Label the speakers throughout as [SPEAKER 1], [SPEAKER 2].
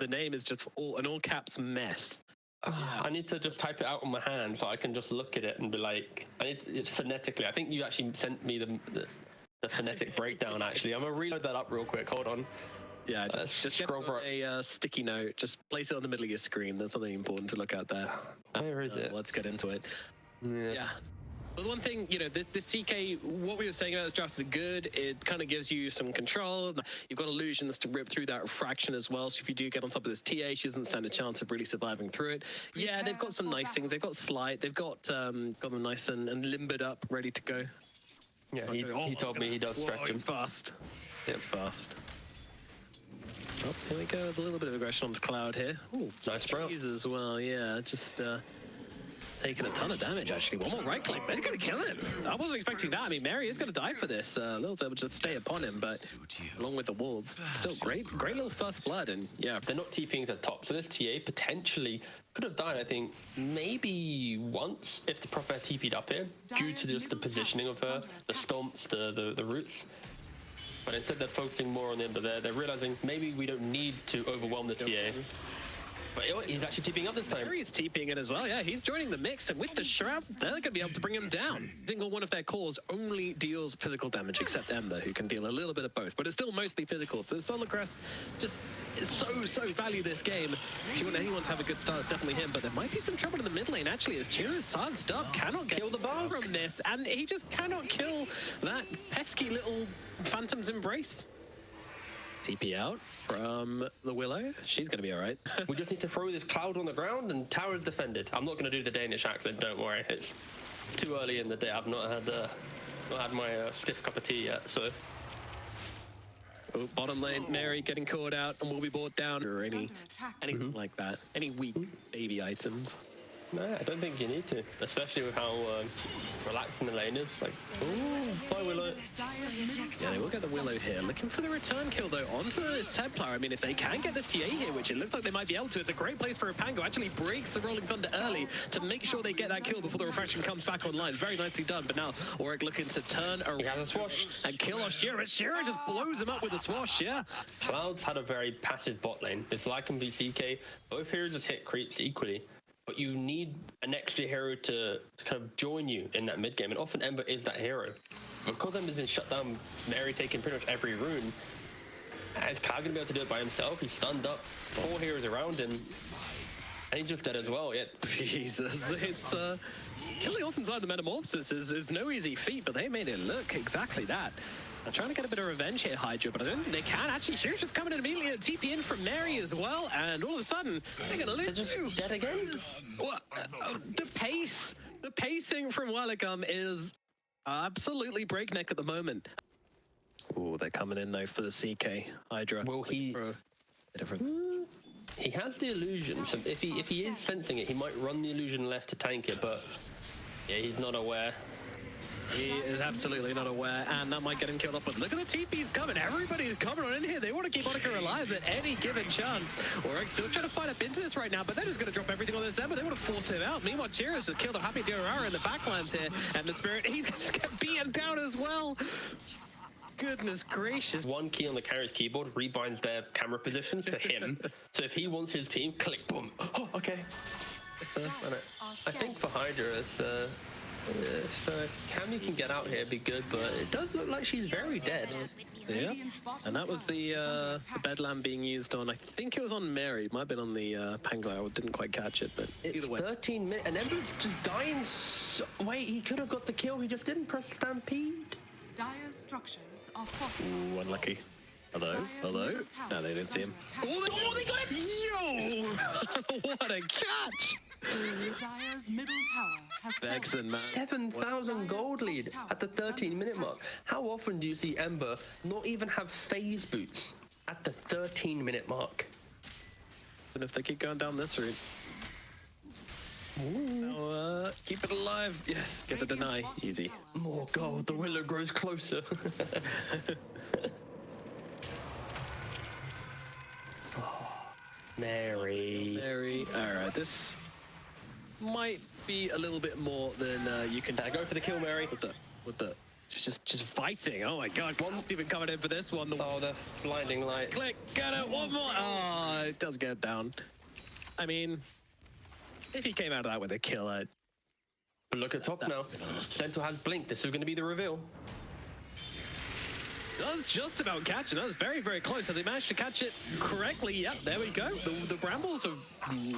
[SPEAKER 1] the name is just an all caps mess.
[SPEAKER 2] I need to just type it out on my hand so I can just look at it and be like, it's phonetically. I think you actually sent me the phonetic breakdown. Actually, I'm gonna reload that up real quick. Hold on.
[SPEAKER 1] Yeah, just scroll a sticky note. Just place it on the middle of your screen. There's something important to look at there.
[SPEAKER 2] Where is it?
[SPEAKER 1] Let's get into it.
[SPEAKER 2] Yes. Yeah.
[SPEAKER 1] But the one thing, you know, the CK, what we were saying about this draft is good. It kind of gives you some control. You've got illusions to rip through that refraction as well. So if you do get on top of this TA, she doesn't stand a chance of really surviving through it. Yeah, they've got some nice things. They've got slide. They've got them nice and limbered up, ready to go.
[SPEAKER 2] Yeah, he told me he does stretch him.
[SPEAKER 1] It's fast. It's fast. Oh, here we go. A little bit of aggression on the cloud here. Ooh,
[SPEAKER 2] nice bro.
[SPEAKER 1] As well, yeah. Just taking a ton of damage, actually. One more right click. They're going to kill him. I wasn't expecting that. I mean, Mary is going to die for this. Lil's able to stay upon him, but along with the wolves, still great little first blood. And yeah,
[SPEAKER 2] they're not TPing to the top. So this TA potentially could have died, I think, maybe once if the Prophet TP'd up here due to just the positioning of her, the stomps, the roots. But instead they're focusing more on him, but they're realizing maybe we don't need to overwhelm the TA. But he's actually TPing up this time.
[SPEAKER 1] He's TPing it as well, yeah. He's joining the mix, and with the Shroud, they're going to be able to bring him down. Single one of their cores only deals physical damage, except Ember, who can deal a little bit of both, but it's still mostly physical. So Solar Crest just is so value this game. If you want anyone to have a good start, it's definitely him, but there might be some trouble in the mid lane, actually, as Chira's silenced up, cannot kill the bar from this, and he just cannot kill that pesky little Phantom's Embrace. TP out from the Willow. She's going to be all right.
[SPEAKER 2] We just need to throw this cloud on the ground and tower's defended. I'm not going to do the Danish accent, don't worry. It's too early in the day. I've not had my stiff cup of tea yet, so.
[SPEAKER 1] Oh, bottom lane, Mary getting caught out and will be brought down. Or anything like that. Any weak baby items.
[SPEAKER 2] No, I don't think you need to, especially with how relaxing the lane is. Like, ooh, bye Willow.
[SPEAKER 1] Yeah, they will get the Willow here. Looking for the return kill, though, onto the Templar. I mean, if they can get the TA here, which it looks like they might be able to, it's a great place for Pango. Actually breaks the Rolling Thunder early to make sure they get that kill before the refraction comes back online. Very nicely done, but now Auric looking to turn around.
[SPEAKER 2] He has a swash.
[SPEAKER 1] And kill off Shira. Shira just blows him up with a swash, yeah.
[SPEAKER 2] Cloud's had a very passive bot lane. It's like in BCK. Both heroes just hit creeps equally. But you need an extra hero to kind of join you in that mid game, and often Ember is that hero. Because Ember's been shut down, Mary taking pretty much every rune, is Cloud going to be able to do it by himself? He's stunned up, 4 heroes around him, and he's just dead as well. Yeah.
[SPEAKER 1] Jesus, it's killing off inside the Metamorphosis is no easy feat, but they made it look exactly that. I'm trying to get a bit of revenge here, HYDRA, but I don't think they can. Actually, Shira's just coming in immediately, and TP in from Mary as well, and all of a sudden, they're going to lose.
[SPEAKER 2] They're just dead again?
[SPEAKER 1] What? The pacing from UALEIKUM is absolutely breakneck at the moment. Oh, they're coming in, though, for the CK. HYDRA.
[SPEAKER 2] Will he... He has the illusion, so if he is sensing it, he might run the illusion left to tank it, but yeah, he's not aware.
[SPEAKER 1] He is absolutely not aware, and that might get him killed off. But look at the TP's coming. Everybody's coming on in here. They want to keep Monica alive at any given chance. Auric still trying to fight up into this right now, but they're just going to drop everything on this Ember. They want to force him out. Meanwhile, Chira's just killed a Happy Diorara in the backlands here, and the Spirit, he's going to just get beaten down as well. Goodness gracious.
[SPEAKER 2] One key on the carrier's keyboard rebinds their camera positions to him. So if he wants his team, click, boom. Oh, okay. I think for HYDRA, it's... if Cammy can get out here, it'd be good, but it does look like she's very dead.
[SPEAKER 1] Yeah, and that was the Bedlam being used on, I think it was on Mary. It might have been on the Pangler. I didn't quite catch it, but
[SPEAKER 2] it's
[SPEAKER 1] either way.
[SPEAKER 2] 13 minutes, and Ember's just dying. Wait, he could have got the kill. He just didn't press Stampede.
[SPEAKER 3] Dire's structures are fortified.
[SPEAKER 1] Ooh, unlucky. Hello? Hello? No, they didn't see him. Oh, they got him! Yo! What a catch!
[SPEAKER 3] Dire's middle tower has fallen.
[SPEAKER 2] 7,000 gold lead at the 13-minute mark. How often do you see Ember not even have phase boots at the 13-minute mark?
[SPEAKER 1] And if they keep going down this route. So, keep it alive. Yes, get the deny. Easy.
[SPEAKER 2] More gold. The Willow grows closer. Mary.
[SPEAKER 1] All right, this might be a little bit more than you can.
[SPEAKER 2] Go for the kill, Mary.
[SPEAKER 1] With the just fighting. Oh my god, one's even coming in for this one.
[SPEAKER 2] Oh, the blinding light.
[SPEAKER 1] Click, get it, one more. Oh, it does get down. I mean, if he came out of that with a kill,
[SPEAKER 2] But look at top now. Sentinel has blinked. This is going to be the reveal.
[SPEAKER 1] Does just about catch it. That was very, very close. Have they managed to catch it correctly? Yep, there we go. The brambles are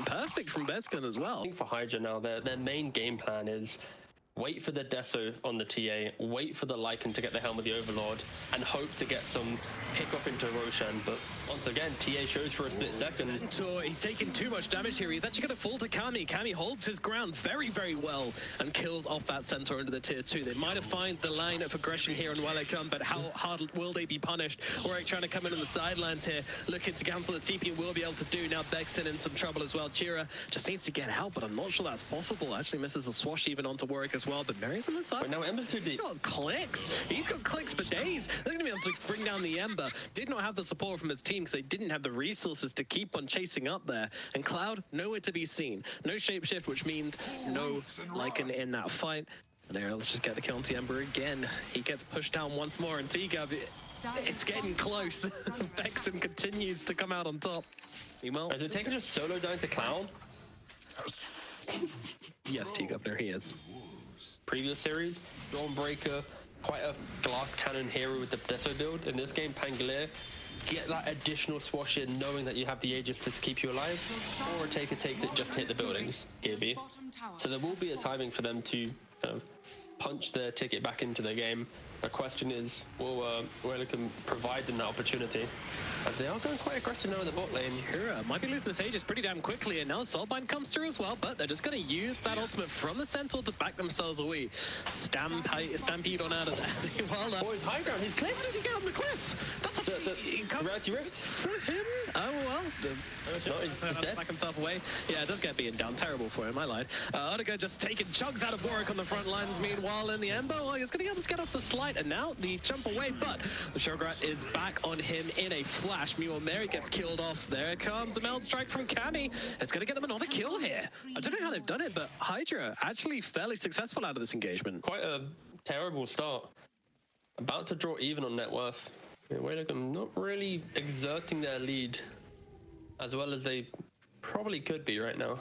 [SPEAKER 1] perfect from Betskin as well.
[SPEAKER 2] I think for HYDRA now, their main game plan is wait for the Deso on the TA, wait for the Lycan to get the Helm of the Overlord, and hope to get some pick off into Roshan. But once again, TA shows for a split second.
[SPEAKER 1] He's taking too much damage here. He's actually going to fall to Kami. Kami holds his ground very, very well and kills off that Centaur into the tier 2. They might have found the line of aggression here in UALEIKUM, but how hard will they be punished? Warwick trying to come in on the sidelines here, looking to cancel the TP and will be able to do. Now Bexton in some trouble as well. Chira just needs to get help, but I'm not sure that's possible. Actually misses the swash even onto Warwick as well, but Mary's on the side.
[SPEAKER 2] But now Ember's too deep.
[SPEAKER 1] He's got clicks. He's got clicks for days. They're going to be able to bring down the Ember. Did not have the support from his team because they didn't have the resources to keep on chasing up there. And Cloud, nowhere to be seen. No shapeshift, which means no Lycan in that fight. And there, let's just get the kill on the Ember again. He gets pushed down once more, and Tiga, it's getting close. Bexton continues to come out on top. Meanwhile,
[SPEAKER 2] Is it taking just solo down to Cloud?
[SPEAKER 1] yes, T-Governor, he is.
[SPEAKER 2] Previous series, Dawnbreaker, quite a glass cannon hero with the Deso build. In this game, Pangolier, get that additional swash in knowing that you have the Aegis to keep you alive, or a Taker takes it just to hit the buildings, Gibby. So there will be a timing for them to kind of punch their ticket back into the game. The question is, will UALEIKUM provide them that opportunity? As they are going quite aggressive now in the bot lane.
[SPEAKER 1] Hira might be losing this Aegis pretty damn quickly, and now Soulbind comes through as well, but they're just going to use that ultimate from the Sentinel to back themselves away. Stampede on out of there. Well,
[SPEAKER 2] Boys, high ground, he's cliff.
[SPEAKER 1] How does he get on the cliff? That's a
[SPEAKER 2] The Rarity Rift.
[SPEAKER 1] for him. Oh, well.
[SPEAKER 2] He's dead.
[SPEAKER 1] Back himself away. Yeah, it does get beaten down. Terrible for him, I lied. Odegaard just taking chugs out of Warwick on the front lines. Meanwhile, in the Ember, well, he's going to be able to get off the slide, and now the jump away, but the Shograt is back on him in a flash. Meanwhile, Mary gets killed off. There comes a meld strike from Kami. It's going to get them another kill here. I don't know how they've done it, but HYDRA actually fairly successful out of this engagement.
[SPEAKER 2] Quite a terrible start. About to draw even on net worth. UALEIKUM not really exerting their lead as well as they probably could be right now.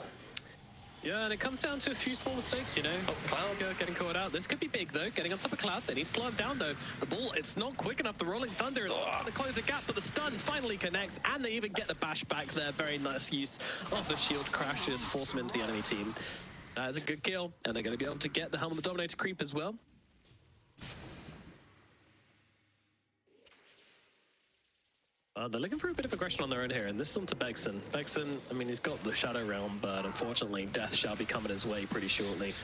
[SPEAKER 1] Yeah, and it comes down to a few small mistakes, you know. Oh, Cloud getting caught out. This could be big, though. Getting on top of Cloud. They need to slow him down, though. The ball, it's not quick enough. The Rolling Thunder is trying to close the gap, but the stun finally connects, and they even get the bash back there. Very nice use of the shield crash to just force him into the enemy team. That is a good kill, and they're going to be able to get the Helm of the Dominator creep as well. They're looking for a bit of aggression on their own here, and this is onto Bexton. Bexton, I mean, he's got the Shadow Realm, but unfortunately, death shall be coming his way pretty shortly.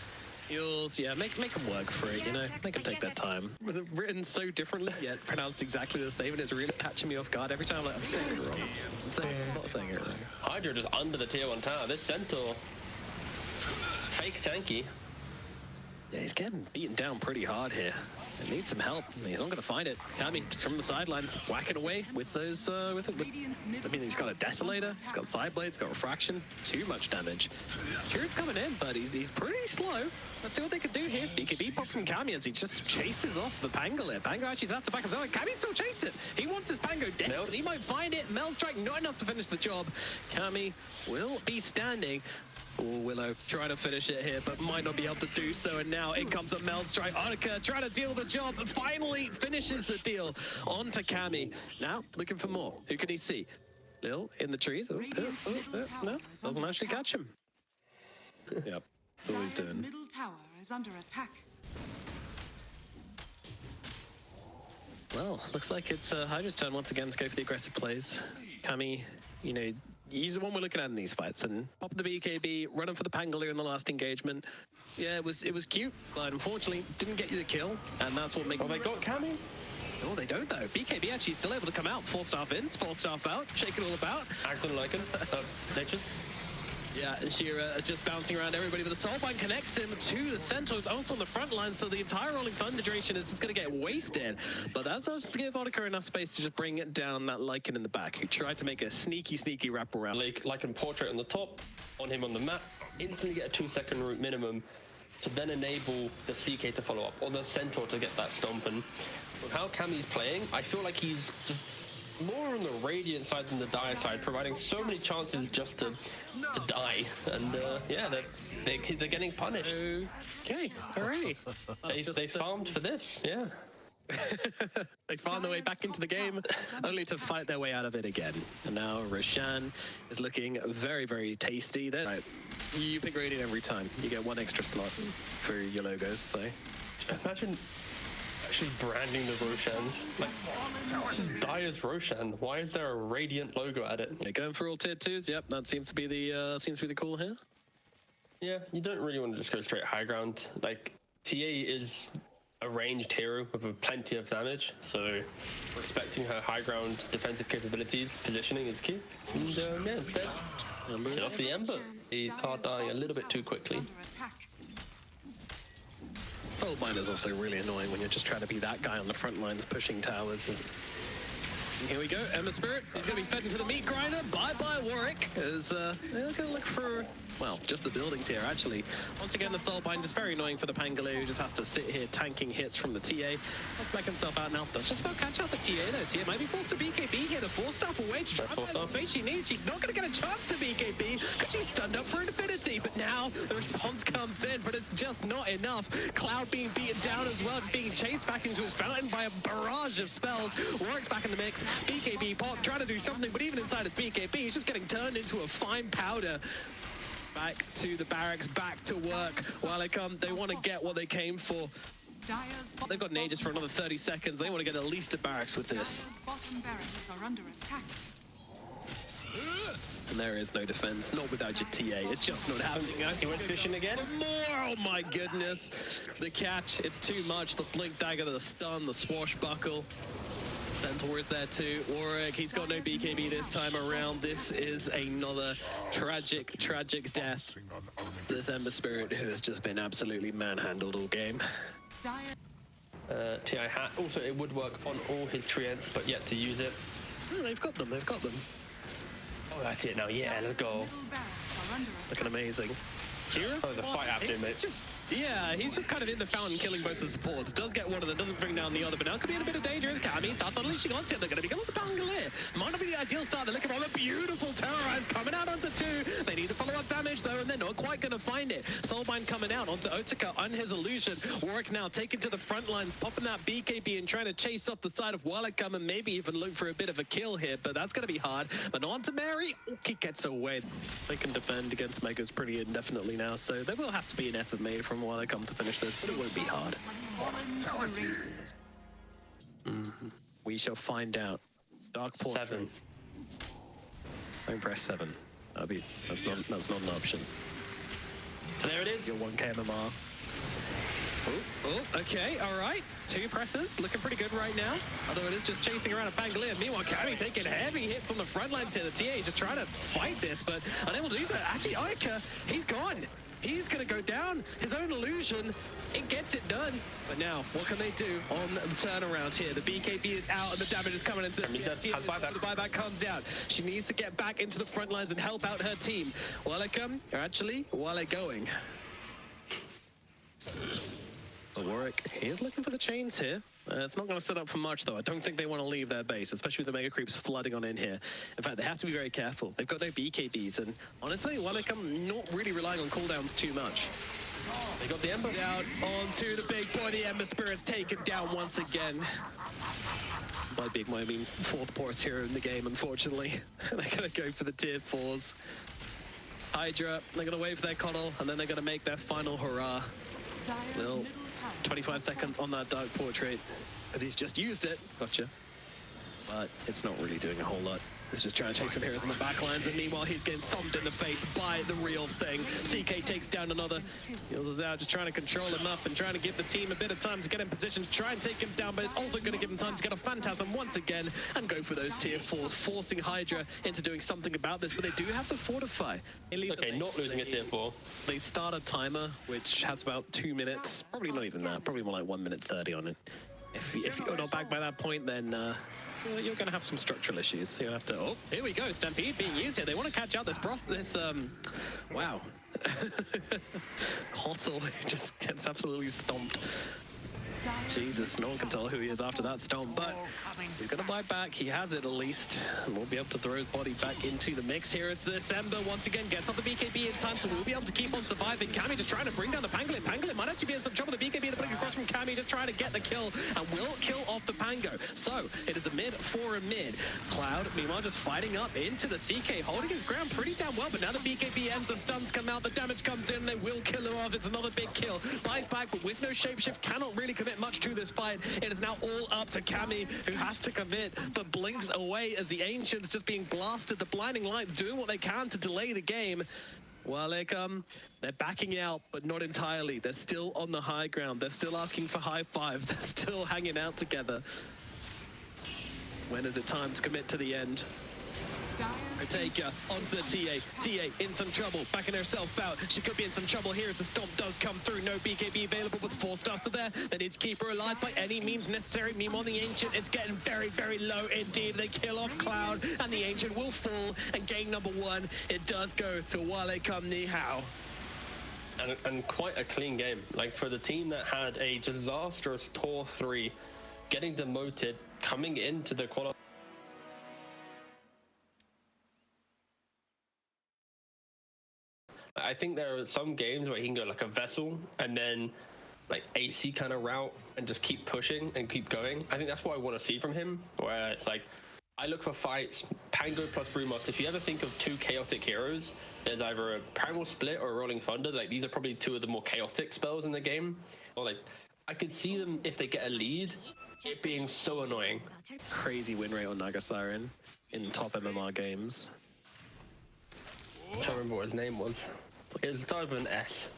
[SPEAKER 1] Heals, yeah, make them work for it, you know? Make them take their time. Written so differently, yet pronounced exactly the same, and it's really catching me off guard every time. I'm saying it wrong. I'm not saying it wrong.
[SPEAKER 2] HYDRA just under the tier 1 tower. This Centaur, fake tanky.
[SPEAKER 1] Yeah, he's getting beaten down pretty hard here. He needs some help. He's not going to find it. Kami just from the sidelines, whacking away with those. I mean, he's got a Desolator, he's got Sideblade, he's got Refraction. Too much damage. Chira's coming in, but he's pretty slow. Let's see what they can do here. BKB pop from Kami as he just chases off the Pangolier. Pango actually has to back himself. Kami still chase it. He wants his Pango dead, but he might find it. Meld Strike not enough to finish the job. Kami will be standing. Oh, Willow trying to finish it here, but might not be able to do so. And now in comes a Meld Strike. Annika trying to deal the job, and finally finishes the deal onto Kami. Now looking for more. Who can he see? Lil in the trees. No, doesn't actually catch him. Yep, that's all he's
[SPEAKER 3] Dire's
[SPEAKER 1] doing.
[SPEAKER 3] middle tower is under attack.
[SPEAKER 1] Well, looks like it's HYDRA's turn once again to go for the aggressive plays. Kami, you know, he's the one we're looking at in these fights, and popping the BKB, running for the Pangolier in the last engagement. Yeah, it was cute, but unfortunately didn't get you the kill, and that's what makes.
[SPEAKER 2] Oh, they got Kami?
[SPEAKER 1] No, they don't though. BKB actually still able to come out. 4-staff in, 4-staff out, shake it all about.
[SPEAKER 2] Axon Lycan, Nature's.
[SPEAKER 1] Yeah, and Shira just bouncing around everybody, but the Soulbind connects him to the Centaur. It's also on the front line, so the entire Rolling Thunder duration is just going to get wasted. But that does give Vodka enough space to just bring it down that Lycan in the back, who tried to make a sneaky wraparound.
[SPEAKER 2] Lycan portrait on the top, on him on the map, instantly get a 2-second route minimum. to then enable the CK to follow up, or the Centaur to get that stomp. And with how Cammy's playing, I feel like he's just more on the Radiant side than the Dire side, providing so many chances just to die. And yeah, they're getting punished.
[SPEAKER 1] Okay, alrighty.
[SPEAKER 2] They farmed for this, yeah.
[SPEAKER 1] They found their way back into the game, only to fight their way out of it again. And now Roshan is looking very, very tasty. Right. You pick Radiant every time. You get one extra slot for your logos, so...
[SPEAKER 2] Imagine actually branding the Roshans. Like, this is Dire's Roshan. Why is there a Radiant logo at it?
[SPEAKER 1] They're going for all tier 2s. Yep, that seems to be the call here.
[SPEAKER 2] Yeah, you don't really want to just go straight high ground. Like, TA is a ranged hero with plenty of damage, so respecting her high ground defensive capabilities, positioning is key. And yeah, instead, get off the Ember. They are dying a little bit too quickly.
[SPEAKER 1] Soulbind is also really annoying when you're just trying to be that guy on the front lines pushing towers. And here we go, Ember Spirit. He's going to be fed into the meat grinder. Bye-bye, Warwick. As they're going to look for, well, just the buildings here, actually. Once again, the Soulbind is very annoying for the Pangolin, who just has to sit here tanking hits from the TA. Let's back himself out now. Does just about catch out the TA, though. TA might be forced to BKB here. The force staff away to drive by the face she needs. She's not going to get a chance to BKB because she's stunned up for infinity. But now the response comes in, but it's just not enough. Cloud being beaten down as well, just being chased back into his fountain by a barrage of spells. Warwick's back in the mix. BKB pop trying to do something, but even inside of BKB, he's just getting turned into a fine powder. Back to the barracks, back to work. While they want to get what they came for. They've got an Aegis for another 30 seconds. They want to get at least a barracks with this.
[SPEAKER 3] Bottom barracks are under attack.
[SPEAKER 1] And there is no defense, not without your TA. It's just not happening.
[SPEAKER 2] He went fishing again?
[SPEAKER 1] More, oh my goodness. The catch, it's too much. The blink dagger, the stun, the swashbuckle. Centaur is there too. Warwick, he's got no BKB this time around. This is another tragic, tragic death. This Ember Spirit, who has just been absolutely manhandled all game.
[SPEAKER 2] TI hat. Also, it would work on all his treants, but yet to use it.
[SPEAKER 1] Oh, they've got them, they've got them.
[SPEAKER 2] Oh, I see it now. Yeah, let's go.
[SPEAKER 1] Looking amazing. Kira?
[SPEAKER 2] Oh, the fight happening, mate.
[SPEAKER 1] Yeah, he's just kind of in the fountain killing both the supports. Does get one of them, doesn't bring down the other, but now could be in a bit of danger as Cammy starts unleashing onto him. They're going to be going with the Pangolier. Might not be the ideal start to look at a beautiful terrorize coming out onto 2. They need to follow up damage though, and they're not quite going to find it. Soulbind coming out onto Otika on his illusion. Warwick now taken to the front lines, popping that BKB and trying to chase off the side of WALEIKUM and maybe even look for a bit of a kill here, but that's going to be hard. But on to Mary. He gets away. They can defend against Megas pretty indefinitely now, so there will have to be an effort made from WALEIKUM to finish this, but it won't be hard. We shall find out. Dark Portrait.
[SPEAKER 2] 7.
[SPEAKER 1] Don't press 7. That's not an option.
[SPEAKER 2] So there it is.
[SPEAKER 1] Your 1k MMR. Oh, okay, all right. 2 presses, looking pretty good right now. Although it is just chasing around a Pangolier. Meanwhile, Cammy taking heavy hits on the front lines here. The TA just trying to fight this, but unable to do that. Actually, Oika, he's gone. He's going to go down. His own illusion, it gets it done. But now, what can they do on the turnaround here? The BKB is out and the damage is coming into the buyback. The buyback comes out. She needs to get back into the front lines and help out her team. WALEIKUM, or actually, going. Warwick, he is looking for the chains here. It's not going to set up for much, though. I don't think they want to leave their base, especially with the Mega Creeps flooding on in here. In fact, they have to be very careful. They've got no BKBs, and honestly, WALEIKUM not really relying on cooldowns too much. They got the Ember out onto the big boy. The Ember Spirit's taken down once again. By big boy, I mean 4th poorest hero in the game, unfortunately. They're going to go for the tier 4s. HYDRA, they're going to wait for their Connell, and then they're going to make their final hurrah. Well, 25 seconds on that Dark Portrait, because he's just used it. Gotcha. But it's not really doing a whole lot. It's just trying to chase some heroes on the backlines, and meanwhile he's getting thumped in the face by the real thing. CK takes down another. Heals is out, just trying to control him up and trying to give the team a bit of time to get in position to try and take him down, but it's also going to give him time to get a Phantasm once again and go for those tier 4s, forcing HYDRA into doing something about this, but they do have to fortify.
[SPEAKER 2] Okay, not losing a tier 4.
[SPEAKER 1] They start a timer, which has about 2 minutes. Probably not even that, probably more like 1 minute 30 on it. If you're not back by that point, then you're going to have some structural issues. You'll have to... Oh, here we go. Stampede being used here. They want to catch out this wow. Hotel just gets absolutely stomped. Jesus, no one can tell who he is after that stomp, but he's going to bite back. He has it at least, and we'll be able to throw his body back into the mix here as this Ember once again gets off the BKB in time, so we'll be able to keep on surviving. Cammy just trying to bring down the Pangolin. Pangolin might actually be in some trouble. The BKB putting across from Cammy, just trying to get the kill, and will kill off the Pango. So it is a mid for a mid. Cloud, meanwhile, just fighting up into the CK, holding his ground pretty damn well, but now the BKB ends, the stuns come out, the damage comes in, they will kill him off. It's another big kill. Buys back, but with no shapeshift, cannot really commit much to this fight. It is now all up to Cammy, who has to commit, but blinks away as the Ancients just being blasted. The blinding lights doing what they can to delay the game. UALEIKUM, they're backing out, but not entirely. They're still on the high ground. They're still asking for high fives. They're still hanging out together. When is it time to commit to the end? Take onto the TA. TA in some trouble, backing herself out. She could be in some trouble here as the stomp does come through. No BKB available, but 4 stars are there. They need to keep her alive by any means necessary. Meanwhile, the Ancient is getting very, very low indeed. They kill off Cloud, and the Ancient will fall. And game number 1, it does go to UALEIKUMNIHAO.
[SPEAKER 2] And quite a clean game. Like, for the team that had a disastrous Tour 3, getting demoted, coming into the qualifier. I think there are some games where he can go like a Vessel and then like AC kind of route and just keep pushing and keep going. I think that's what I want to see from him, where it's like, I look for fights, Pango plus Brewmaster. If you ever think of 2 chaotic heroes, there's either a Primal Split or a Rolling Thunder. Like, these are probably 2 of the more chaotic spells in the game. Or like, I could see them, if they get a lead, it being so annoying.
[SPEAKER 1] Crazy win rate on Naga Siren in top MMR games.
[SPEAKER 2] I'm trying to remember what his name was. It was the type of an S.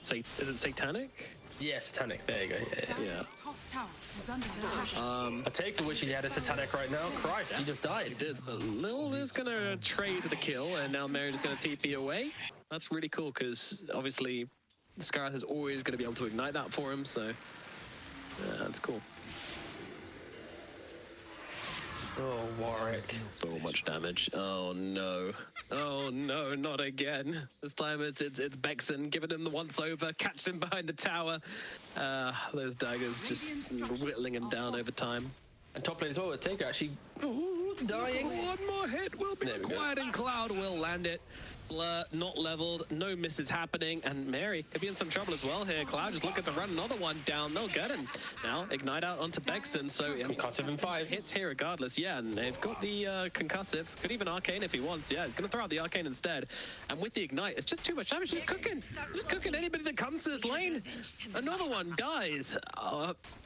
[SPEAKER 1] Is it Satanic?
[SPEAKER 2] Yes, Satanic. There you go.
[SPEAKER 1] Yeah.
[SPEAKER 2] I take it wish he had a Satanic right now. Christ, he just died.
[SPEAKER 1] He did, but Lil is going to trade the kill, and now Mary is going to TP away. That's really cool, because obviously Scarth is always going to be able to ignite that for him, so that's cool.
[SPEAKER 2] Oh, Warwick.
[SPEAKER 1] So much damage. Oh no. Oh no, not again. This time it's Bexon giving him the once over, catches him behind the tower. Those daggers just whittling him down over time.
[SPEAKER 2] And top lane as well, Taker actually dying.
[SPEAKER 1] One more hit will be required, and Cloud will land it. Blur not leveled, no misses happening, and Mary could be in some trouble as well here. Cloud just looking to run another one down. They'll get him. Now ignite out onto Bexon, so
[SPEAKER 2] concussive in 5
[SPEAKER 1] hits here regardless. Yeah, and they've got the concussive. Could even arcane if he wants. Yeah, he's gonna throw out the arcane instead. And with the ignite, it's just too much damage. Just cooking anybody that comes to this lane. Another one dies.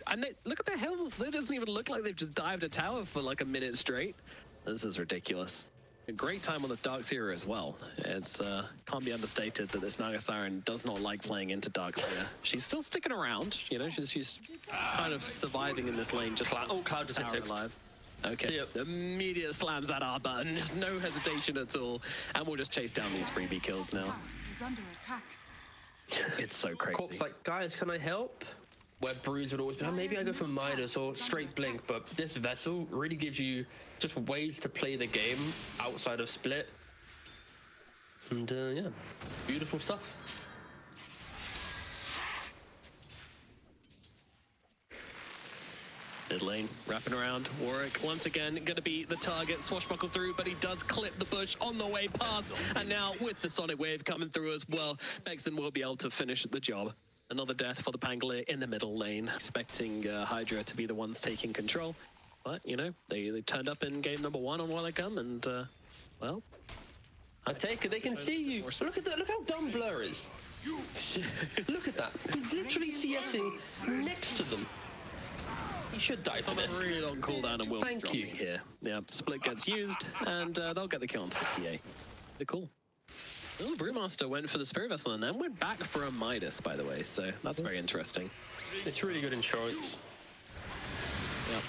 [SPEAKER 1] And look at their health. It doesn't even look like they've just dived a tower for like a minute straight. This is ridiculous. A great time on the Darkseer as well. It's can't be understated that this Naga Siren does not like playing into Darkseer. She's still sticking around, you know, she's kind of surviving in this lane. Just
[SPEAKER 2] Cloud just hit 6.
[SPEAKER 1] Alive. Okay, immediate slams that R button. There's no hesitation at all, and we'll just chase down these freebie kills now. It's so crazy.
[SPEAKER 2] Corp's like, guys, can I help? Where Bruise would always be, maybe I go for Midas or straight Blink, but this Vessel really gives you just ways to play the game outside of Split. And yeah, beautiful stuff.
[SPEAKER 1] Mid lane, wrapping around. Warwick, once again, going to be the target. Swashbuckle through, but he does clip the bush on the way past. And now, with the Sonic Wave coming through as well, Bexon will be able to finish the job. Another death for the Pangolier in the middle lane. Expecting HYDRA to be the ones taking control. But, you know, they turned up in game number 1 on UALEIKUM, and, well...
[SPEAKER 2] I take it, they can see you. Look at that, look how dumb Blur is. Look at that. He's literally CSing next to them. He should die for this.
[SPEAKER 1] Really long cooldown, and we'll
[SPEAKER 2] Thank you.
[SPEAKER 1] Here. Yeah, split gets used, and they'll get the kill onto the PA. They're cool. Oh, Brewmaster went for the Spirit Vessel and then went back for a Midas, by the way, so that's very interesting.
[SPEAKER 2] It's really good insurance.
[SPEAKER 1] Yep.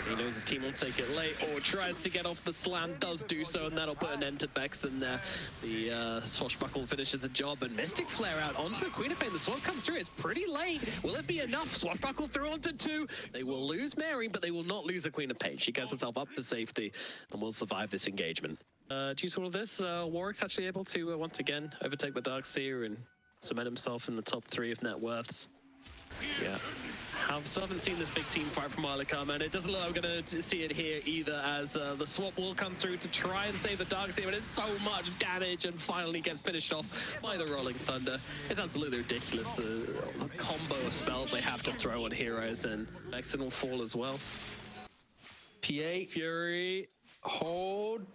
[SPEAKER 1] He knows his team will take it late, or tries to get off the slam, does do so, and that'll put an end to Bex in there. The Swashbuckle finishes the job, and Mystic Flare out onto the Queen of Pain. The swap comes through, it's pretty late. Will it be enough? Swashbuckle through onto 2. They will lose Mary, but they will not lose the Queen of Pain. She gets herself up to safety and will survive this engagement. Due to all of this, Warwick's actually able to once again overtake the Darkseer and cement himself in the top 3 of net worths. Yeah. Still haven't seen this big team fight from EEU, and it doesn't look like we're going to see it here either, as the swap will come through to try and save the Darkseer, but it's so much damage and finally gets finished off by the Rolling Thunder. It's absolutely ridiculous, the combo of spells they have to throw on heroes, and Vexen will fall as well. PA, Fury, hold.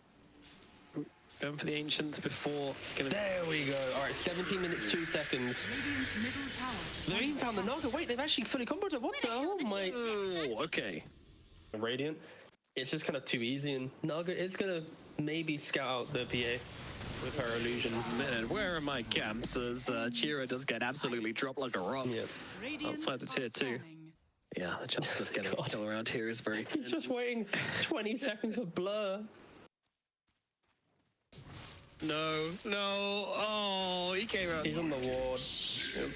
[SPEAKER 1] Going for the Ancients before.
[SPEAKER 2] There we go. All right, 17 minutes, 2 seconds.
[SPEAKER 3] Radiant's middle tower.
[SPEAKER 2] They've even found the Naga. Wait, they've actually fully comboed it. What the hell?
[SPEAKER 1] Oh, okay.
[SPEAKER 2] Radiant. It's just kind of too easy, and Naga is going to maybe scout out the PA with her illusion.
[SPEAKER 1] Man, where are my camps? As Chira does get absolutely dropped like a rock.
[SPEAKER 2] Yeah.
[SPEAKER 1] Outside the tier 2. Yeah, the chance of getting a kill around here is very thin.
[SPEAKER 2] He's just waiting 20 seconds for Blur.
[SPEAKER 1] No. Oh, he came out.
[SPEAKER 2] He's on the ward.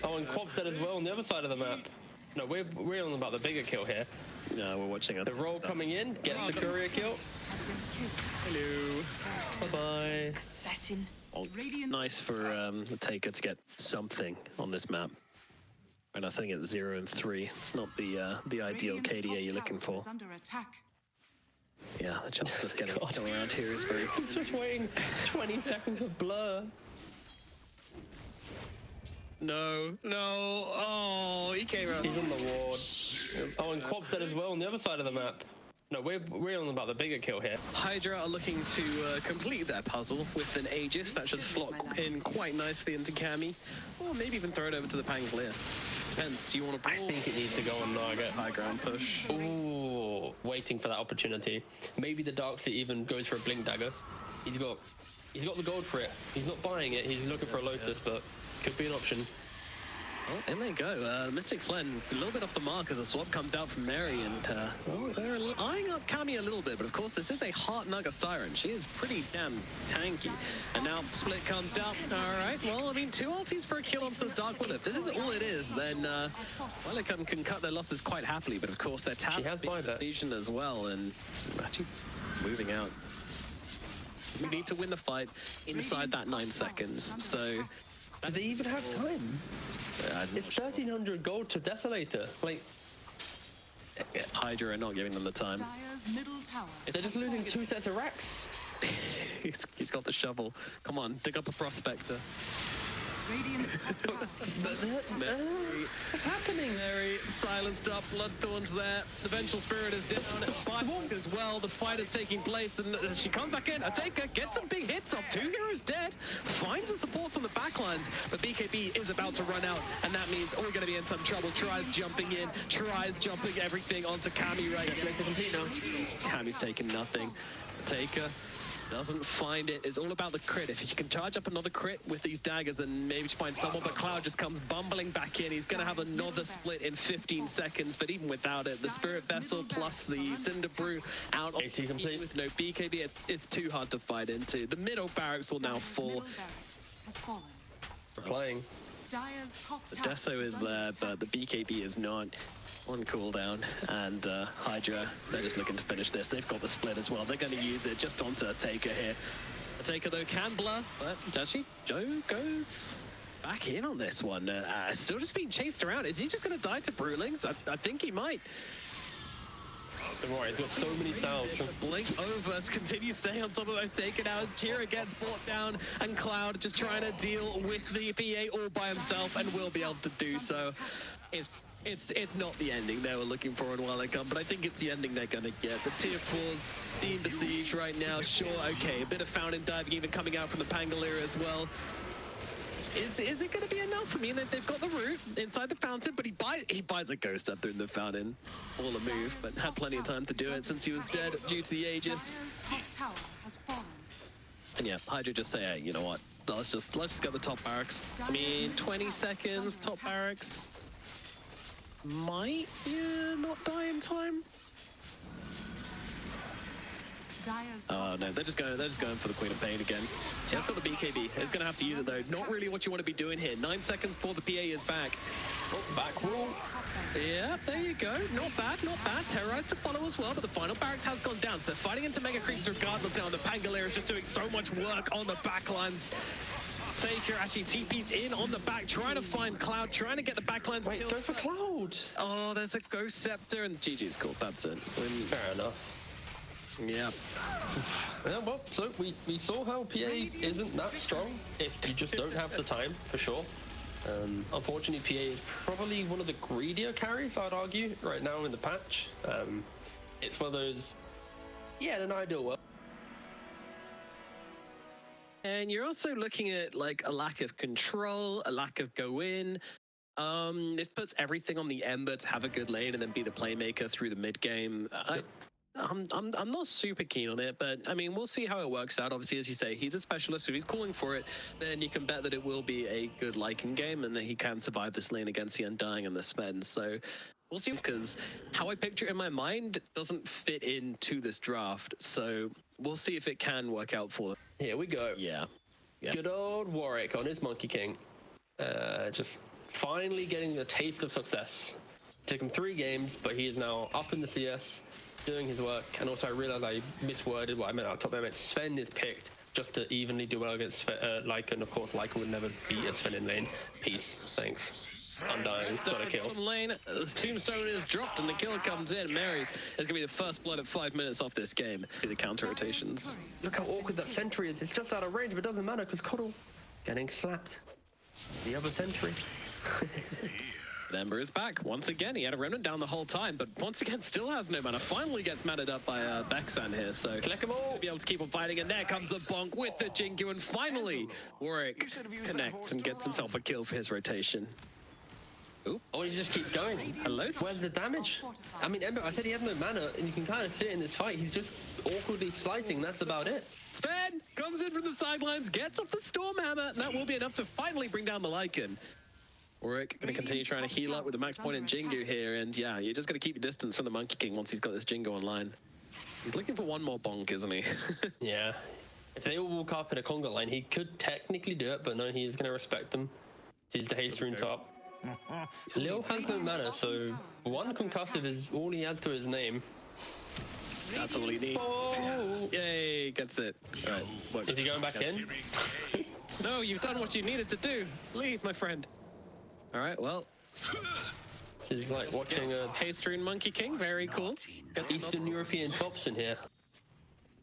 [SPEAKER 2] Oh, and Quab's dead as well on the other side of the map. No, we're on about the bigger kill here.
[SPEAKER 1] No, we're watching it.
[SPEAKER 2] The roll coming in, gets the courier kill.
[SPEAKER 1] Hello. Bye-bye.
[SPEAKER 3] Assassin.
[SPEAKER 1] Oh, nice for the Taker to get something on this map. And I think it's 0 and 3. It's not the ideal KDA you're looking for.
[SPEAKER 3] Under attack.
[SPEAKER 1] Yeah, the chance of getting a kill around here is very...
[SPEAKER 2] He's just waiting 20 seconds for Blur.
[SPEAKER 1] No. Oh, he came out.
[SPEAKER 2] He's on the ward. Oh, and Quab's dead as well on the other side of the map. No, we're on about the bigger kill here.
[SPEAKER 1] HYDRA are looking to complete their puzzle with an Aegis that should slot in quite nicely into Cammy, or maybe even throw it over to the Pangolier. Depends. Do you want to?
[SPEAKER 2] I think it needs to go on Naga.
[SPEAKER 1] High ground push.
[SPEAKER 2] Ooh, waiting for that opportunity. Maybe the Darkseer even goes for a Blink Dagger. He's got the gold for it. He's not buying it. He's looking for a Lotus, but could be an option.
[SPEAKER 1] Oh, in they go. Mystic Flynn, a little bit off the mark as a swap comes out from Mary, and they're eyeing up Cammy a little bit, but of course this is a Heart Naga Siren. She is pretty damn tanky. And now Split comes out. All right, well, I mean, 2 ultis for a kill onto the Dark Will. If this is all it is, then EEU can cut their losses quite happily, but of course they're tapped as well, and actually moving out. We need to win the fight inside that 9 seconds, so...
[SPEAKER 2] Do they even have time? It's 1,300 gold to Desolator. Like,
[SPEAKER 1] HYDRA are not giving them the time.
[SPEAKER 3] Dire's middle tower.
[SPEAKER 2] They're just losing 2 sets of racks.
[SPEAKER 1] He's got the shovel. Come on, dig up a prospector.
[SPEAKER 3] Radiant's top tower.
[SPEAKER 1] What's happening? Mary silenced up. Bloodthorn's there. The Vengeful Spirit is down. It's fine as well. The fight is taking place, and she comes back in. A Taker gets some big hits off. 2 heroes dead. Finds the supports on the backlines, but BKB is about to run out, and that means we're going to be in some trouble. Tries jumping in. Tries jumping everything onto Cammy right now. Cammy's taking nothing. Taker doesn't find it. It's all about the crit. If you can charge up another crit with these daggers and maybe find someone, but Cloud just comes bumbling back in. He's going to have another split in 15 seconds, but even without it, the Spirit Vessel plus the Cinder Brew out on
[SPEAKER 2] AC complete.
[SPEAKER 1] With no BKB, it's too hard to fight into. The middle barracks will now fall.
[SPEAKER 3] Middle barracks has fallen.
[SPEAKER 2] We're playing.
[SPEAKER 3] Dire's top
[SPEAKER 1] The
[SPEAKER 3] tower
[SPEAKER 1] Deso is there, but the BKB is not on cooldown, and HYDRA, they're just looking to finish this. They've got the split as well. They're going to use it just onto a Taker here. A Taker, though, can blur, but actually, Joe goes back in on this one. Still just being chased around. Is he just going to die to Brewlings? I think he might.
[SPEAKER 2] Don't worry, he's got so many salves.
[SPEAKER 1] Blink over, continues staying on top of it. Taken out as Chira gets brought down, and Cloud just trying to deal with the PA all by himself, and will be able to do so. It's not the ending they were looking for in EEU, but I think it's the ending they're gonna get. The tier 4's being besieged right now. Sure, okay, a bit of fountain diving even coming out from the Pangolier as well. Is it gonna be enough? I mean, they've got the root inside the fountain, but he buys a ghost up through the fountain. All a move, but had plenty of time to do it since he was dead due to the Aegis.
[SPEAKER 3] Dire's top tower has fallen.
[SPEAKER 1] And yeah, HYDRA just say, hey, you know what? Let's just get the top barracks. I mean, 20 seconds, top barracks. Might not die in time. Oh no, they're just going for the Queen of Pain again. She has got the BKB. It's gonna have to use it though. Not really what you want to be doing here. 9 seconds before the PA is back.
[SPEAKER 2] Oh, back roll.
[SPEAKER 1] Yeah, there you go. Not bad, not bad. Terrorized to follow as well, but the final barracks has gone down. So they're fighting into Mega Creeps regardless now. And the Pangolier is just doing so much work on the backlines. Taker actually TP's in on the back, trying to find Cloud, trying to get the backlines.
[SPEAKER 2] Wait, go for Cloud.
[SPEAKER 1] Oh, there's a Ghost Scepter and GG's called. That's it.
[SPEAKER 2] Fair enough.
[SPEAKER 1] Yeah.
[SPEAKER 2] Yeah, well, so we saw how PA isn't that strong if you just don't have the time, for sure. Unfortunately, PA is probably one of the greedier carries, I'd argue, right now in the patch. It's one of those, yeah, in an ideal world.
[SPEAKER 1] And you're also looking at like a lack of control, a lack of go in. This puts everything on the Ember to have a good lane and then be the playmaker through the mid game. I'm not super keen on it, but I mean, we'll see how it works out. Obviously, as you say, he's a specialist, so he's calling for it. Then you can bet that it will be a good Lycan game and that he can survive this lane against the Undying and the Sven. So we'll see, because how I picture it in my mind doesn't fit into this draft. So we'll see if it can work out for them.
[SPEAKER 2] Here we go.
[SPEAKER 1] Yeah.
[SPEAKER 2] Good old Warwick on his Monkey King. Just finally getting a taste of success. Took him 3 games, but he is now up in the CS, doing his work. And also I realized I misworded what I meant out top. I meant Sven is picked just to evenly do well against Lycan. Of course, Lycan would never beat a Sven in lane. Peace. Thanks. Undying. Got a kill.
[SPEAKER 1] Lane, the tombstone is dropped and the kill comes in. Mary is going to be the first blood at 5 minutes off this game. The counter rotations.
[SPEAKER 2] Look how awkward that sentry is. It's just out of range, but it doesn't matter because Coddle getting slapped. The other sentry.
[SPEAKER 1] Ember is back once again. He had a remnant down the whole time, but once again still has no mana. Finally gets matted up by Bexan here, so
[SPEAKER 2] Collect them all.
[SPEAKER 1] be able to keep on fighting. And there comes the bonk with the Jingu, and finally Warwick connects and gets himself a kill for his rotation. Ooh.
[SPEAKER 2] Oh, you just keep going.
[SPEAKER 1] Hello?
[SPEAKER 2] Where's the damage? I mean, Ember, I said he had no mana, and you can kind of see it in this fight. He's just awkwardly slighting. That's about it.
[SPEAKER 1] Sven comes in from the sidelines, gets up the Stormhammer, and that will be enough to finally bring down the Lycan. Warwick going to continue trying to heal up with the max point in Jingu here, and yeah, you're just going to keep your distance from the Monkey King once he's got this Jingu online. He's looking for one more bonk, isn't he?
[SPEAKER 2] Yeah. If they all walk up in a conga line, he could technically do it, but no, he's going to respect them. He's the haste rune top. Lil has no mana, so 1 concussive is all he has to his name.
[SPEAKER 1] That's all he needs.
[SPEAKER 2] Oh!
[SPEAKER 1] Yay, gets it. All right, works.
[SPEAKER 2] Is he going back in?
[SPEAKER 1] No, you've done what you needed to do. Leave, my friend. All right, well.
[SPEAKER 2] This is like watching a
[SPEAKER 1] Haste rune Monkey King, very cool.
[SPEAKER 2] Eastern European tops in here.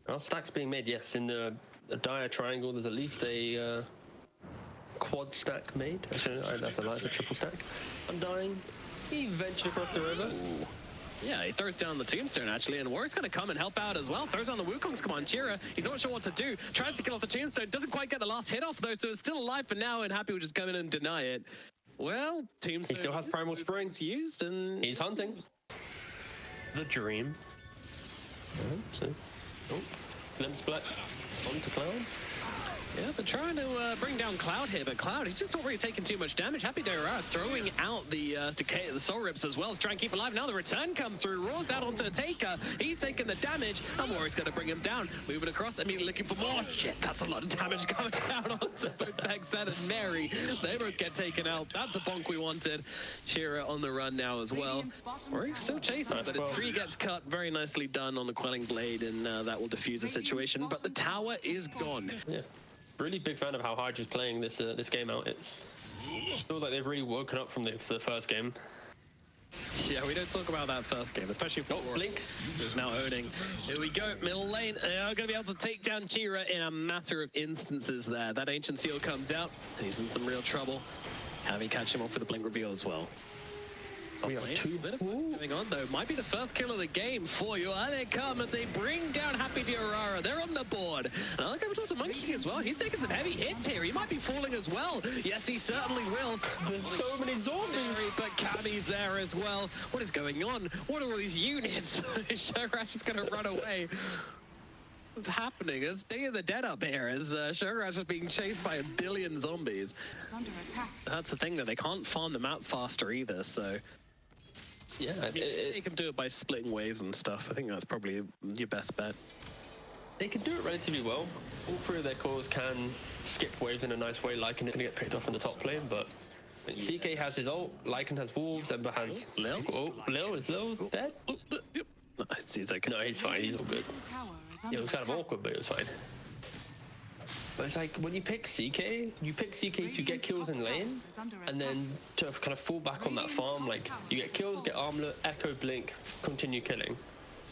[SPEAKER 2] Oh, stacks being made, yes. In the dire triangle, there's at least a quad stack made. Actually, that's a lie, it's a triple stack. Undying. He ventured across the river.
[SPEAKER 1] Ooh. Yeah, he throws down the tombstone actually, and Warwick's going to come and help out as well. Throws down the Wukong's Comanchera. He's not sure what to do. Tries to kill off the tombstone. Doesn't quite get the last hit off though, so it's still alive for now, and Happy will just come in and deny it. Well, tombstone.
[SPEAKER 2] He still has Primal Springs
[SPEAKER 1] used, and
[SPEAKER 2] he's hunting. The dream. Oh, glimpse black onto Cloud.
[SPEAKER 1] Yeah, they're trying to bring down Cloud here, but Cloud, he's just not really taking too much damage. Happy Dara throwing out the decay, the soul rips as well to try and keep alive. Now the return comes through, roars out onto a Taker. He's taking the damage, and Warwick's going to bring him down. Moving across, immediately looking for more. Shit, that's a lot of damage coming down onto both Bexan and Mary. They both get taken out. That's the bonk we wanted. Shira on the run now as well. Warwick's still chasing, but his tree gets cut. Very nicely done on the Quelling Blade, and that will defuse the situation. But the tower is gone.
[SPEAKER 2] Yeah. Really big fan of how HYDRA's playing this this game out. It feels like they've really woken up from the first game.
[SPEAKER 1] Yeah, we don't talk about that first game, especially for
[SPEAKER 2] Blink
[SPEAKER 1] is now owning. Here we go, middle lane. They are going to be able to take down Chira in a matter of instances there. That Ancient Seal comes out. He's in some real trouble. Having catch him off with the blink reveal as well.
[SPEAKER 2] We are 2
[SPEAKER 1] bit of going on though. Might be the first kill of the game for you. And they come as they bring down Happy Diorara. They're on the board. And I look over towards the Monkey King as well. He's taking some heavy hits here. He might be falling as well. Yes, he certainly will.
[SPEAKER 2] There's so many zombies.
[SPEAKER 1] But Cammy's there as well. What is going on? What are all these units? Shogarash is going to run away. What's happening? It's Day of the Dead up here as Shogarash is being chased by a billion zombies.
[SPEAKER 3] It's under attack.
[SPEAKER 1] That's the thing, that they can't farm them out faster either, so...
[SPEAKER 2] Yeah,
[SPEAKER 1] you can do it by splitting waves and stuff. I think that's probably your best bet.
[SPEAKER 2] they can do it relatively well. All three of their cores can skip waves in a nice way. Lycan is going to get picked off in the top lane, but CK has his ult, Lycan has wolves, Ember has
[SPEAKER 1] Lil.
[SPEAKER 2] Oh, Lil, is Lil dead?
[SPEAKER 1] Yep. No, he's okay.
[SPEAKER 2] No, he's fine, he's all good. Yeah, it was kind of awkward, but it was fine. But it's like, when you pick CK to get kills in lane, and then to kind of fall back on that farm, like, you get kills, get armlet, echo, blink, continue killing.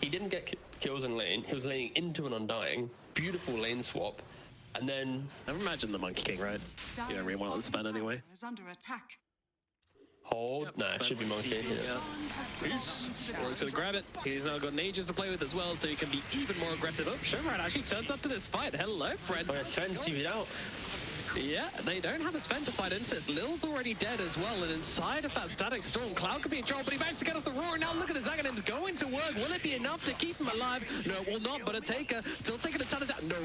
[SPEAKER 2] He didn't get kills in lane, he was laning into an Undying, beautiful lane swap, and then...
[SPEAKER 1] Never imagine the Monkey King, right? You don't really want to spend anyway.
[SPEAKER 2] Hold? Nah, it should be Monkey. Yeah.
[SPEAKER 1] Peace. He's gonna grab it. He's now got Nages to play with as well, so he can be even more aggressive. Oh, Shimmerat actually turns up to this fight. Hello, friend.
[SPEAKER 2] Oh, yeah, Sven TV'd out.
[SPEAKER 1] Yeah, they don't have a Sven to fight into this. Lil's already dead as well, and inside of that static storm, Cloud could be in trouble, but he managed to get off the roar. Now look at the Zaganims going to work. Will it be enough to keep him alive? No, it will not, but a Taker still taking a ton of damage. No.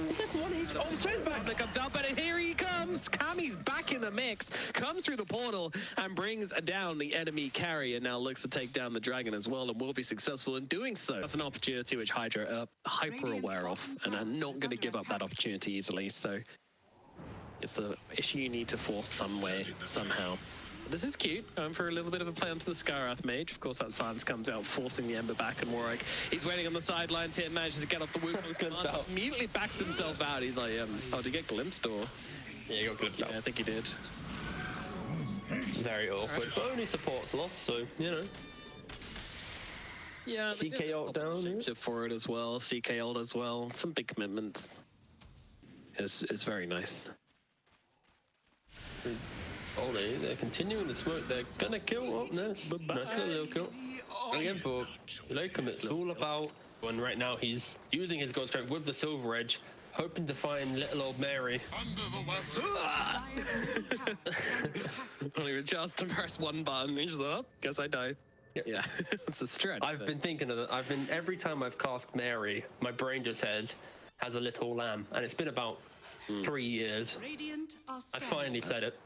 [SPEAKER 2] Oh, Sven's back.
[SPEAKER 1] That comes out, but here he comes. Kami's back in the mix, comes through the portal, and brings down the enemy carrier. Now looks to take down the dragon as well, and will be successful in doing so. That's an opportunity which HYDRA are hyper aware of, and are not going to give up that opportunity easily, so... It's an issue you need to force some way, somehow. But this is cute. Going for a little bit of a play onto the Skywrath Mage. Of course, that silence comes out, forcing the Ember back, and Warwick, he's waiting on the sidelines here, manages to get off the Wukong's command, immediately backs himself out. He's like, oh, did he get glimpsed or?
[SPEAKER 2] Yeah, he got glimpsed out.
[SPEAKER 1] Yeah, I think he did.
[SPEAKER 2] Very awkward, but only support's lost, so, you know.
[SPEAKER 1] Yeah,
[SPEAKER 2] CK ult down.
[SPEAKER 1] Shift forward as well, CK ult as well. Some big commitments. It's very nice.
[SPEAKER 2] Oh, they're continuing the smoke. They're gonna kill. Oh, nice little kill. And again for Leikum, it's all about when right now he's using his God Strength with the Silver Edge, hoping to find little old Mary.
[SPEAKER 1] Only with just to press one button. He's just like, oh, guess I died. Yeah, it's a stretch.
[SPEAKER 2] I've been thinking of it. Every time I've cast Mary, my brain just says, has a little lamb, and it's been about 3 years. I finally said it.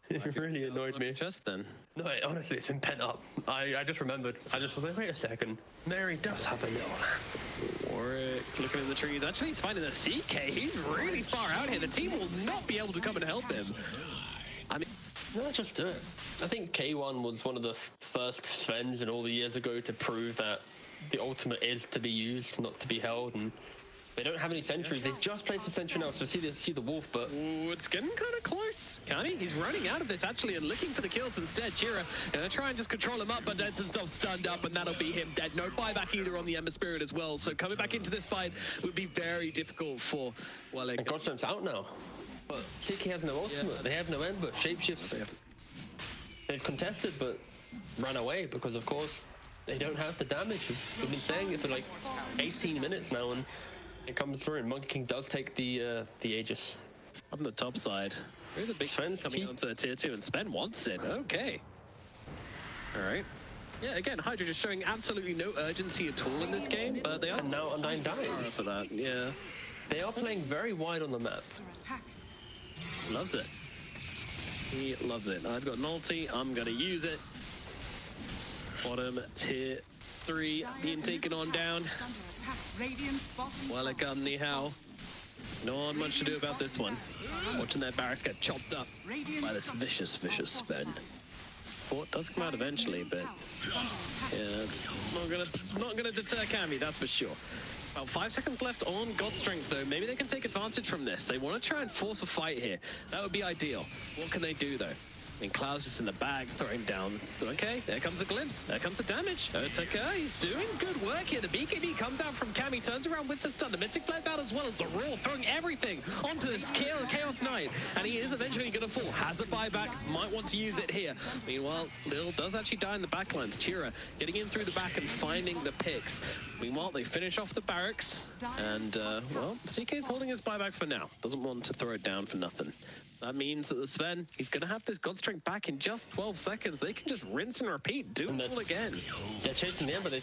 [SPEAKER 2] It really annoyed me.
[SPEAKER 1] Just then.
[SPEAKER 2] No, honestly, it's been pent up. I just remembered. I just was like, wait a second. Mary does have a little lamb.
[SPEAKER 1] Warwick looking in the trees. Actually, he's finding the CK. He's really far out here. The team will not be able to come and help him. I mean...
[SPEAKER 2] No, just do it. I think K1 was one of the first Svens in all the years ago to prove that the ultimate is to be used, not to be held, and they don't have any sentries. They just placed a sentry now, so see the wolf, but...
[SPEAKER 1] Ooh, it's getting kind of close. Kami, he's running out of this, actually, and looking for the kills instead. Chira gonna try and just control him up, but gets himself stunned up, and that'll be him dead. No buyback either on the Ember Spirit as well, so coming back into this fight would be very difficult for
[SPEAKER 2] And Godstrom's out now. But CK has no ultimate. Yeah. They have no Ember. Shapeshift. They've contested, but ran away because, of course, they don't have the damage. We've been saying it for like 18 minutes now, and it comes through. And Monkey King does take the Aegis.
[SPEAKER 1] On the top side, there's a big Sven's coming onto tier 2, and Sven wants it. Okay. All right. Yeah, again, HYDRA just showing absolutely no urgency at all in this game, but they are
[SPEAKER 2] now Undying dies
[SPEAKER 1] for that. Yeah.
[SPEAKER 2] They are playing very wide on the map.
[SPEAKER 1] Loves it. He loves it. I've got an ulti. I'm going to use it. Bottom tier 3 being taken on down. UALEIKUMNIHAO. Not much to do about this one. Watching their barracks get chopped up by this vicious Sven. Fort does come out eventually, but yeah, it's not gonna deter Kami, that's for sure. About 5 seconds left on God's Strength, though. Maybe they can take advantage from this. They want to try and force a fight here. That would be ideal. What can they do, though? I mean, Cloud's just in the bag, throwing down. Okay, there comes a glimpse. There comes the damage. Taka, he's doing good work here. The BKB comes out from Kami, turns around with the stun. The Mystic flares out as well as the Roar, throwing everything onto this Chaos Knight. And he is eventually going to fall. Has a buyback, might want to use it here. Meanwhile, Lil does actually die in the backlines. Chira getting in through the back and finding the picks. Meanwhile, they finish off the barracks. And, well, CK's holding his buyback for now. Doesn't want to throw it down for nothing. That means that the Sven, he's going to have this God Strength back in just 12 seconds. They can just rinse and repeat, do it all again.
[SPEAKER 2] They're chasing the Ember. They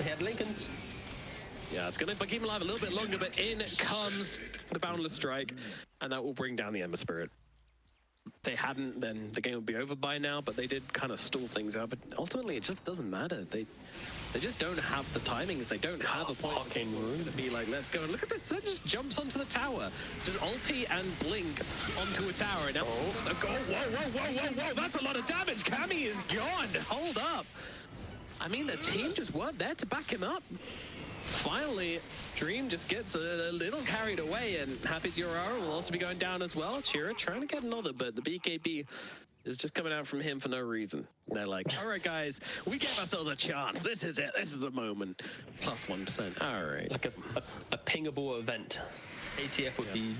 [SPEAKER 2] have Lincolns.
[SPEAKER 1] Yeah, it's going to keep him alive a little bit longer, but in comes the Boundless Strike, and that will bring down the Ember Spirit. they hadn't, then the game would be over by now, but they did kind of stall things out. But ultimately, it just doesn't matter. They just don't have the timings. They don't have a point to be like, let's go. And look at this. It just jumps onto the tower. Just ulti and blink onto a tower. And now, whoa, whoa. That's a lot of damage. Cammy is gone. Hold up. I mean, the team just weren't there to back him up. Finally, Dream just gets a little carried away, and Happy Durara will also be going down as well. Chira trying to get another, but the BKB is just coming out from him for no reason. They're like, all right, guys, we gave ourselves a chance. This is it. This is the moment. Plus 1%. All right.
[SPEAKER 2] Like a pingable event. ATF would be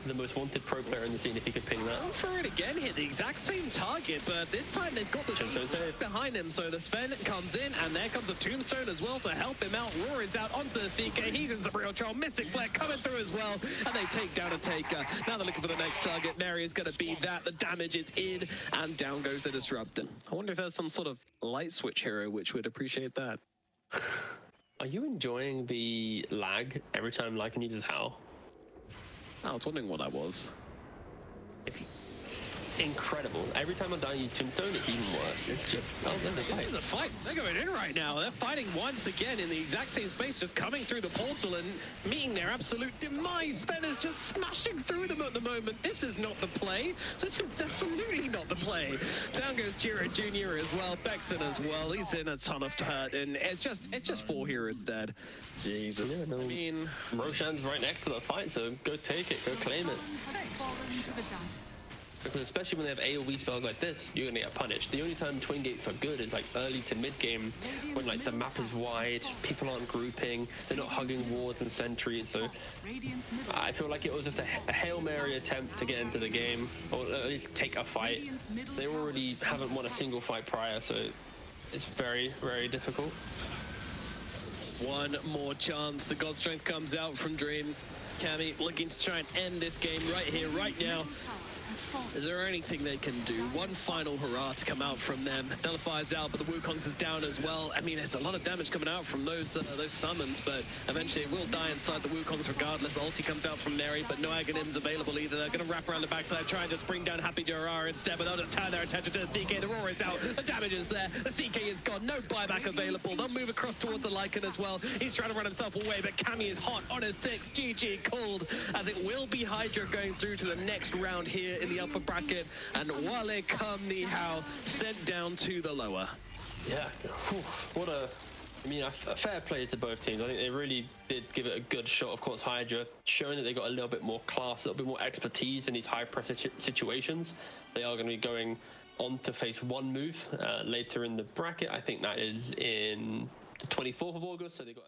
[SPEAKER 2] the most wanted pro player in the scene if he could ping that.
[SPEAKER 1] For it again, hit the exact same target, but this time they've got the team behind him, so the Sven comes in, and there comes a Tombstone as well to help him out. Roar is out onto the CK, he's in some real trouble. Mystic Flare coming through as well, and they take down a Taker. Now they're looking for the next target. Mary is going to be that. The damage is in, and down goes the Disruptor. I wonder if there's some sort of light switch hero which would appreciate that.
[SPEAKER 2] Are you enjoying the lag every time Lycan uses Howl?
[SPEAKER 1] I was wondering what that was.
[SPEAKER 2] It's incredible. Every time I use Tombstone, it's even worse. It's just... Oh, there's a fight.
[SPEAKER 1] There's a fight. They're going in right now. They're fighting once again in the exact same space, just coming through the portal and meeting their absolute demise. Sven is just smashing through them at the moment. This is not the play. This is absolutely not the play. Down goes Jiro Jr. as well. Bexon as well. He's in a ton of hurt, and it's just 4 heroes dead. Jesus.
[SPEAKER 2] Yeah, no.
[SPEAKER 1] I mean...
[SPEAKER 2] Roshan's right next to the fight, so go take it. Go claim it. Because especially when they have AoE spells like this, you're gonna get punished. The only time Twin Gates are good is like early to mid game, when like the map is wide, people aren't grouping, they're not hugging wards and sentries. So I feel like it was just a Hail Mary attempt to get into the game, or at least take a fight. They already haven't won a single fight prior, so it's very, very difficult.
[SPEAKER 1] One more chance. The God Strength comes out from Dream. Cammy looking to try and end this game right here, right now. Is there anything they can do? One final hurrah to come out from them. Nullifies out, but the Wukongs is down as well. I mean, there's a lot of damage coming out from those summons, but eventually it will die inside the Wukongs regardless. Ulti comes out from Neri, but no Aghanim's available either. They're going to wrap around the backside, try and just bring down Happy Durara instead, but they'll just turn their attention to the CK. The Roar is out, the damage is there, the CK is gone, no buyback available. They'll move across towards the Lycan as well. He's trying to run himself away, but Cammy is hot on his 6. GG called, as it will be HYDRA going through to the next round here in the upper bracket, and UALEIKUMNIHAO sent down to the lower.
[SPEAKER 2] Yeah, what I mean, a fair play to both teams. I think they really did give it a good shot. Of course, HYDRA showing that they got a little bit more class, a little bit more expertise in these high pressure situations. They are going to be going on to face one move later in the bracket. I think that is in the 24th of August, so they got